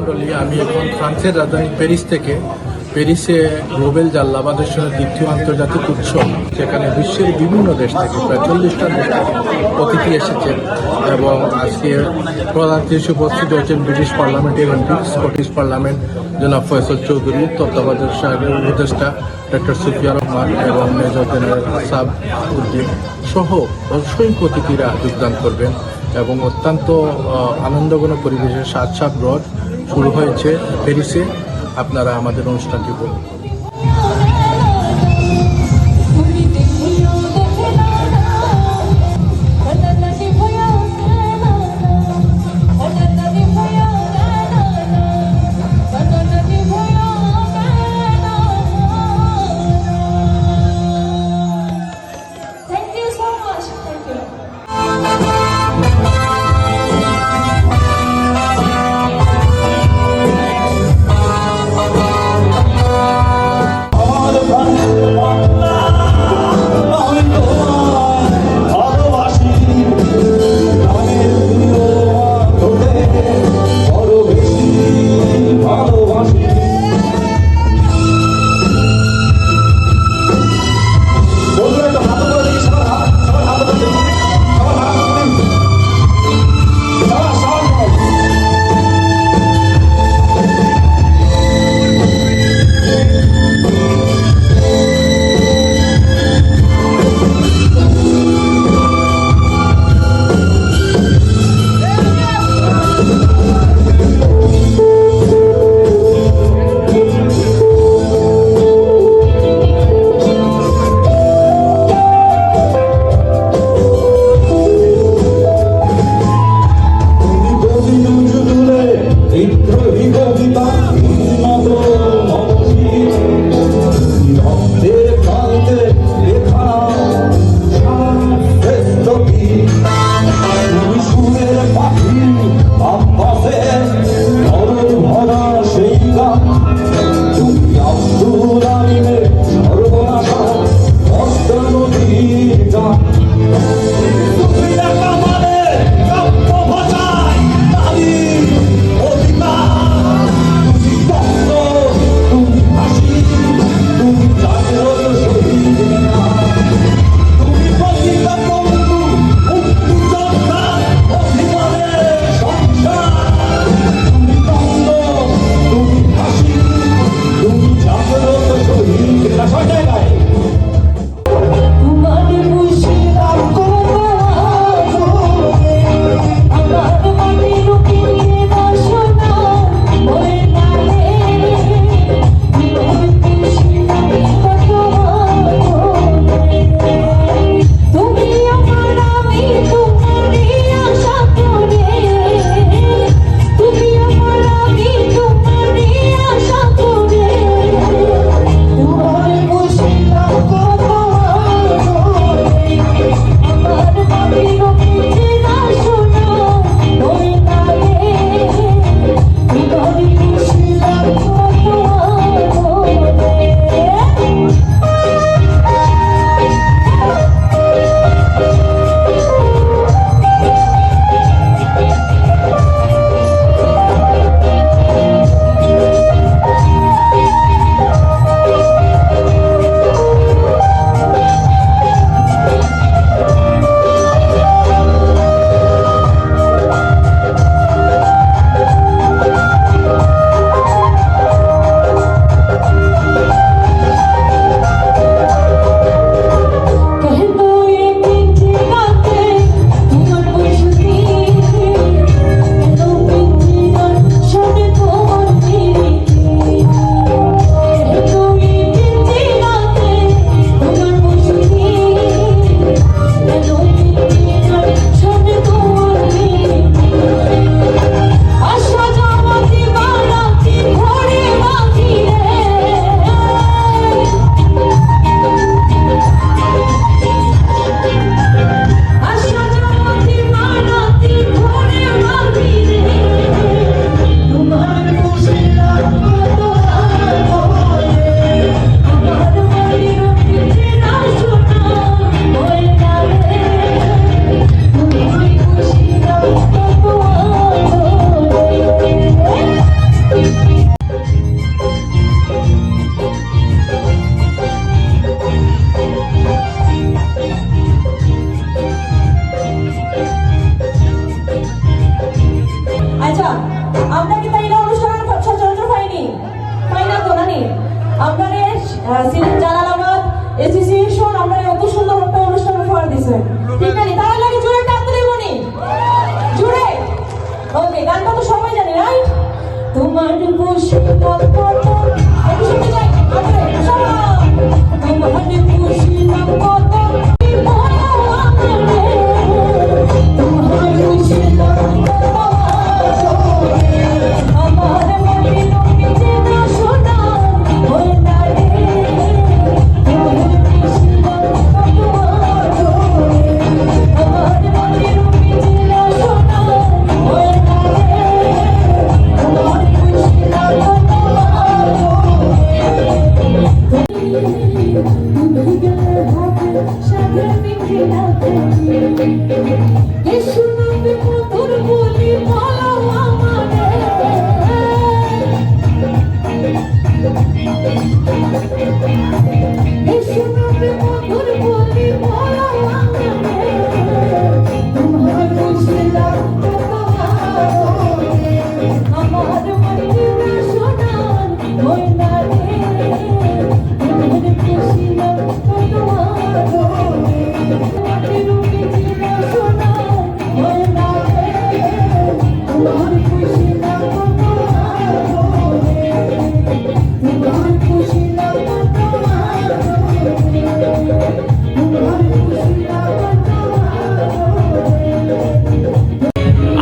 মণ্ডলী, আমি এখন ফ্রান্সের রাজধানী প্যারিসে গ্লোবাল জাল্লাবাদের দ্বিতীয় আন্তর্জাতিক উৎসব, যেখানে বিশ্বের বিভিন্ন দেশ থেকে প্রায় 40টা দেশ থেকে অতিথি এসেছেন এবং আজকে প্রধান অতিথি উপস্থিত হয়েছেন ব্রিটিশ পার্লামেন্টের এমপি, স্কটিশ পার্লামেন্ট জনাব ফয়সল চৌধুরী, তত্ত্বাবধায়ক সাহেবের উপদেষ্টা ডক্টর সুফিয়া রহমান এবং মেজর জেনারেল আসাদ উদ্দিন সহ অসংখ্য অতিথিরা যোগদান করবেন এবং অত্যন্ত আনন্দঘন পরিবেশে সাত রথ শুরু হয়েছে প্যারিসে। আপনারা আমাদের অনুষ্ঠানটি বলুন।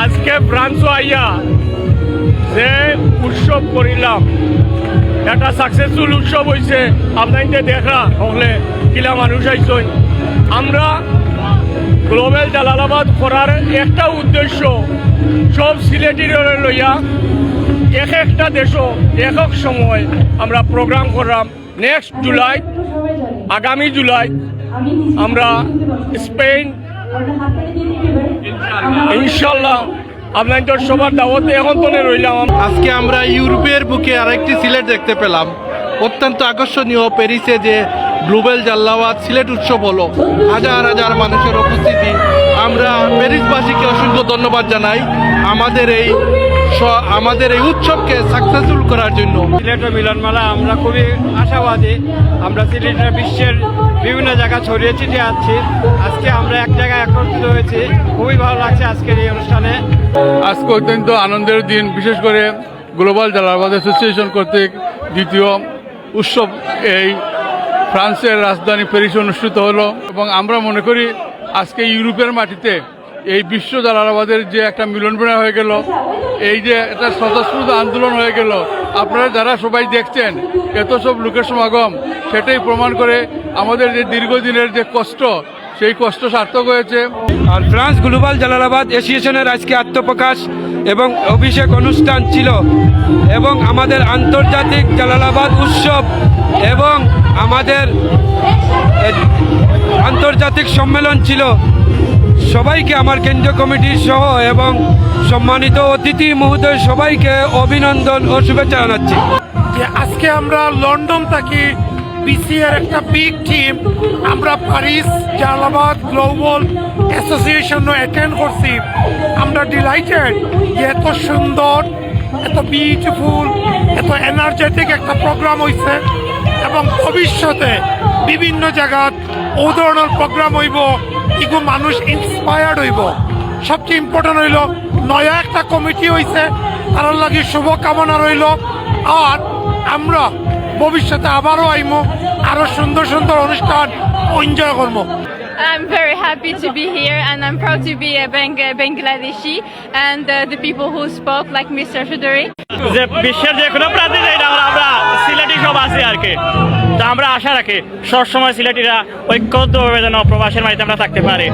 আজকে ফ্রান্সও আইয়া যে উৎসব করিলাম একটা সাকসেসফুল উৎসব হয়েছে। আপনাকে দেখা হলে কিলা মানুষ আইসই। আমরা গ্লোবাল জালালাবাদ করার একটা উদ্দেশ্য সব সিলেটির লইয়া এক একটা দেশও একক সময় আমরা প্রোগ্রাম করলাম। নেক্সট জুলাই, আগামী জুলাই আমরা স্পেন ইনশাল্লাহ আপনাদের সবার দাওয়াতে এখন তো রইলাম। আজকে আমরা ইউরোপের বুকে আরেকটি সিলেট দেখতে পেলাম। অত্যন্ত আকর্ষণীয় প্যারিসে যে গ্লোবাল জাল্লাবাদ সিলেট উৎসব হলো, হাজার হাজার মানুষের উপস্থিতি। আমরা প্যারিসবাসীকে অসংখ্য ধন্যবাদ জানাই আমাদের এই উৎসবকে সাকসেসফুল করার জন্য। সিলেটের মিলনমেলা আমরা খুবই আশাবাদী। আমরা সিলেটের বিশ্বের বিভিন্ন জায়গা ছড়িয়ে ছিটিয়ে আছি। আজকে আমরা এক জায়গায় একত্রিত হয়েছি, খুবই ভালো লাগছে আজকের এই অনুষ্ঠানে। আজকে অত্যন্ত আনন্দের দিন, বিশেষ করে গ্লোবাল জালালাবাদ অ্যাসোসিয়েশন কর্তৃক দ্বিতীয় উৎসব এই ফ্রান্সের রাজধানী প্যারিসে অনুষ্ঠিত হলো। এবং আমরা মনে করি আজকে ইউরোপের মাটিতে এই বিশ্ব জালালাবাদের যে একটা মিলনমেলা হয়ে গেল, এই যে একটা স্বতঃস্ফূর্ত আন্দোলন হয়ে গেল, আপনারা যারা সবাই দেখছেন এত সব লোকের সমাগম, সেটাই প্রমাণ করে আমাদের যে দীর্ঘদিনের যে কষ্ট, সেই কষ্ট সার্থক হয়েছে। আর ফ্রান্স গ্লোবাল জালালাবাদ অ্যাসোসিয়েশনের আজকে আত্মপ্রকাশ এবং অভিষেক অনুষ্ঠান ছিল, এবং আমাদের আন্তর্জাতিক জালালাবাদ উৎসব এবং আমাদের আন্তর্জাতিক সম্মেলন ছিল। সবাইকে আমার কেন্দ্রীয় কমিটির সহ এবং সম্মানিত অতিথি মহোদয় সবাইকে অভিনন্দন ও শুভেচ্ছা জানাচ্ছি। যে আজকে আমরা লন্ডন থাকি বিসিএর একটা বিগ টিম আমরা Paris Jalalabad global association attend করছি। আমরা ডিলাইটেড যে এত সুন্দর, এত বিউটিফুল, এত এনার্জেটিক একটা প্রোগ্রাম হয়েছে, এবং ভবিষ্যতে বিভিন্ন জায়গাত ও ধরনের প্রোগ্রাম হইব, এগুলো মানুষ ইন্সপায়ার্ড হইব। সবচেয়ে ইম্পর্টেন্ট হইল নয়া একটা কমিটি হয়েছে, তার লাগে শুভকামনা রইল। আর আমরা ভবিষ্যতে আবারও আইমো, আরো সুন্দর সুন্দর অনুষ্ঠান এনজয় করবো। I'm very happy to be here, and I'm proud to be a Bangladeshi and the people who spoke like Mr. Choudhury. যে বিশ্বের যে কোনো প্রান্তে যাই না আমরা সিলেটি সব আছি আর কি। তা আমরা আশা রাখি সবসময় সিলেটিরা ঐক্যবদ্ধভাবে যেন প্রবাসের মাটিতে আমরা থাকতে পারি।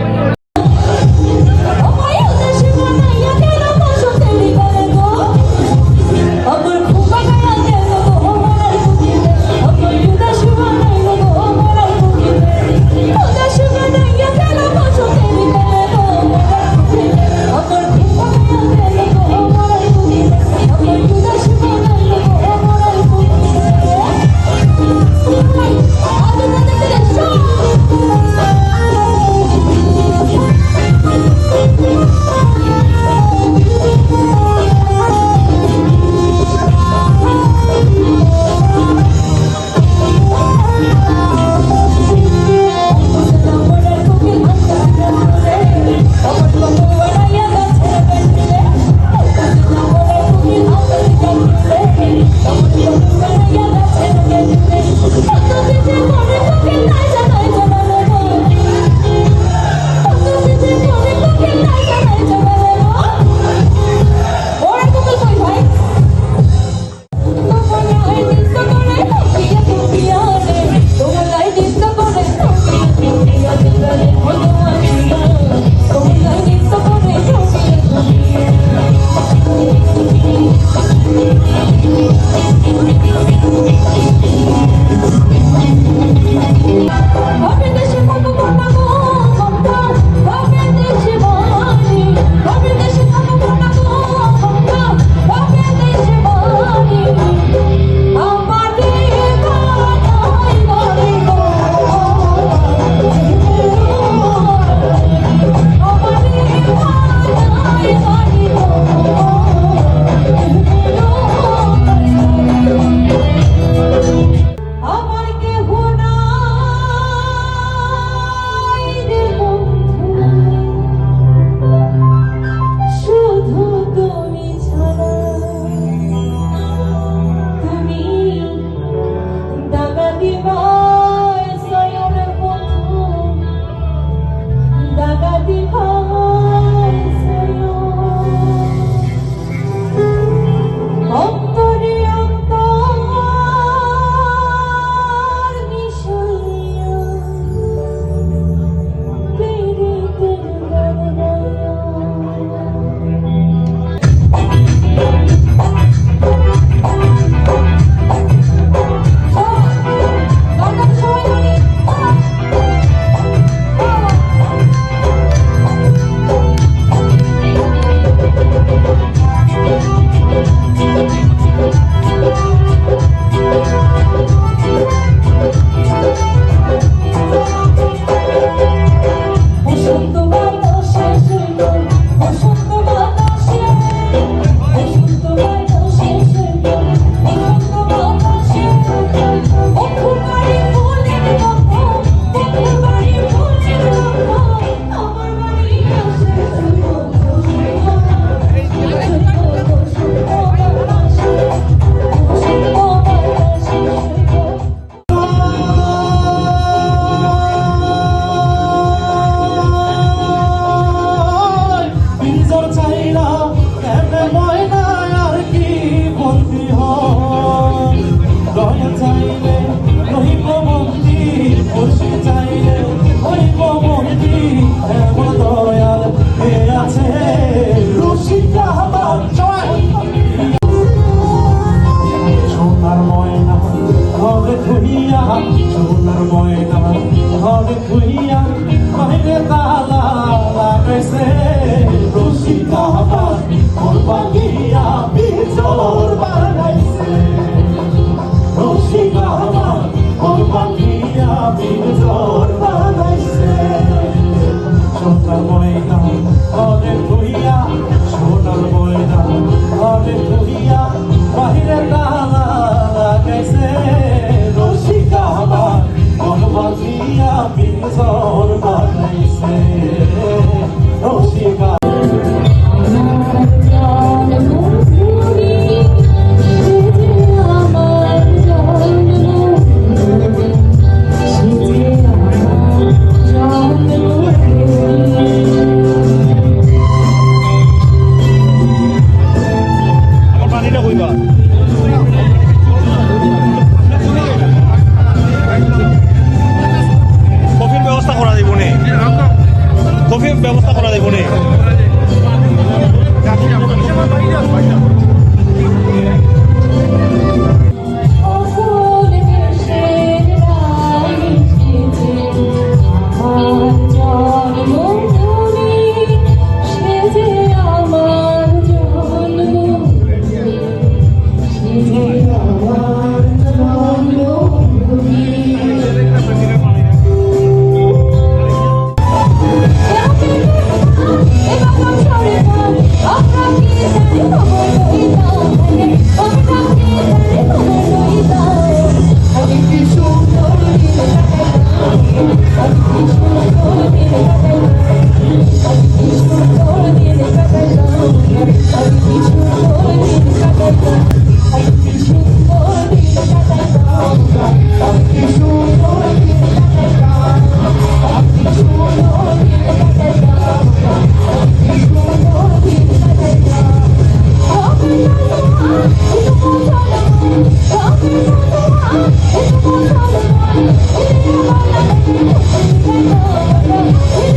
সোনার ময়না ঘরে খুইয়া বাইরে তালা লাগাইছে রসিকা আমার ওর বাগিয়া বিজোর বানাইছে রসিকা আমার ওর বাগিয়া বিজোর বানাইছে সোনার ময়না ঘরে খুইয়া সোনার ময়না ঘরে খুইয়া বাইরে তালা লাগাইছে রসিকা আমার ওর বাগিয়া বিজোর বানাইছে রসিকা কফির ব্যবস্থা করা দিব নে কফির ব্যবস্থা করা দিব নে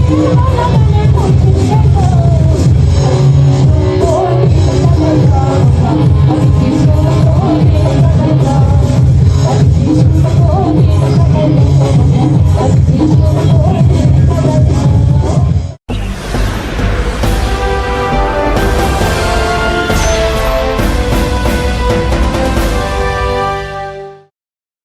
Thank you.